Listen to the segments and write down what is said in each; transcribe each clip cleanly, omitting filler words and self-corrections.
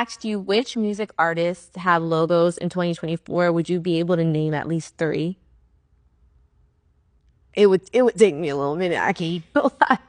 asked you which music artists have logos in 2024, would you be able to name at least three? It would take me a little minute. I can't even lie.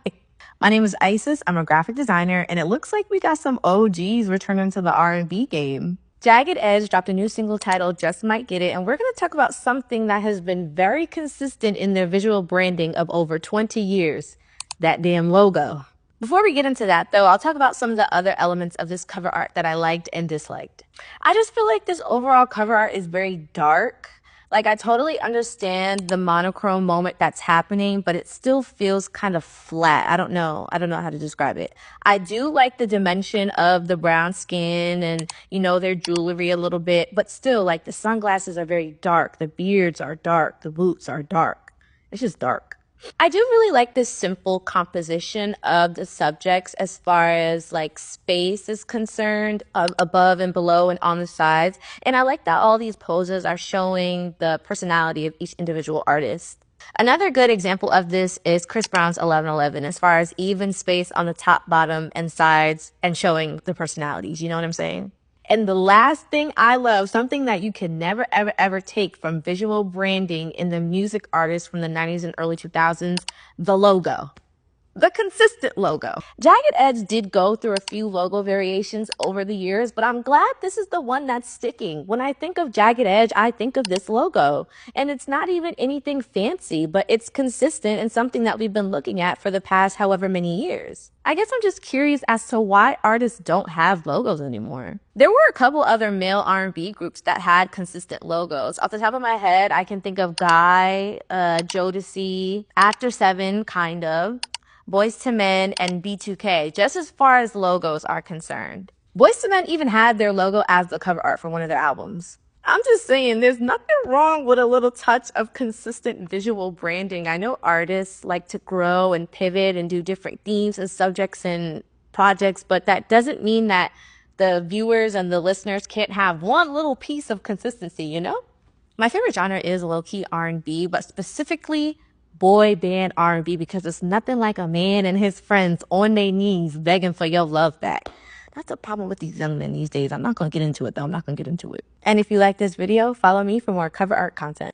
My name is Isis. I'm a graphic designer, and it looks like we got some OGs returning to the R&B game. Jagged Edge dropped a new single titled Just Might Get It, and we're going to talk about something that has been very consistent in their visual branding of over 20 years, that damn logo. Before we get into that, though, I'll talk about some of the other elements of this cover art that I liked and disliked. I just feel like this overall cover art is very dark. Like, I totally understand the monochrome moment that's happening, but it still feels kind of flat. I don't know. I don't know how to describe it. I do like the dimension of the brown skin and, their jewelry a little bit, but still, like, the sunglasses are very dark. The beards are dark. The boots are dark. It's just dark. I do really like this simple composition of the subjects as far as like space is concerned, above and below and on the sides. And I like that all these poses are showing the personality of each individual artist. Another good example of this is Chris Brown's 1111, as far as even space on the top, bottom, and sides and showing the personalities. You know what I'm saying? And the last thing I love, something that you can never, ever, ever take from visual branding in the music artists from the 90s and early 2000s, the logo. The consistent logo. Jagged Edge did go through a few logo variations over the years, but I'm glad this is the one that's sticking. When I think of Jagged Edge, I think of this logo. And it's not even anything fancy, but it's consistent and something that we've been looking at for the past however many years. I guess I'm just curious as to why artists don't have logos anymore. There were a couple other male R&B groups that had consistent logos. Off the top of my head, I can think of Guy, Jodeci, After Seven, kind of. Boyz II Men, and B2K, just as far as logos are concerned. Boyz II Men even had their logo as the cover art for one of their albums. I'm just saying, there's nothing wrong with a little touch of consistent visual branding. I know artists like to grow and pivot and do different themes and subjects and projects, but that doesn't mean that the viewers and the listeners can't have one little piece of consistency, you know? My favorite genre is low-key R&B, but specifically boy band R&B, because it's nothing like a man and his friends on their knees begging for your love back. That's the problem with these young men these days. I'm not going to get into it, though. I'm not going to get into it. And if you like this video, follow me for more cover art content.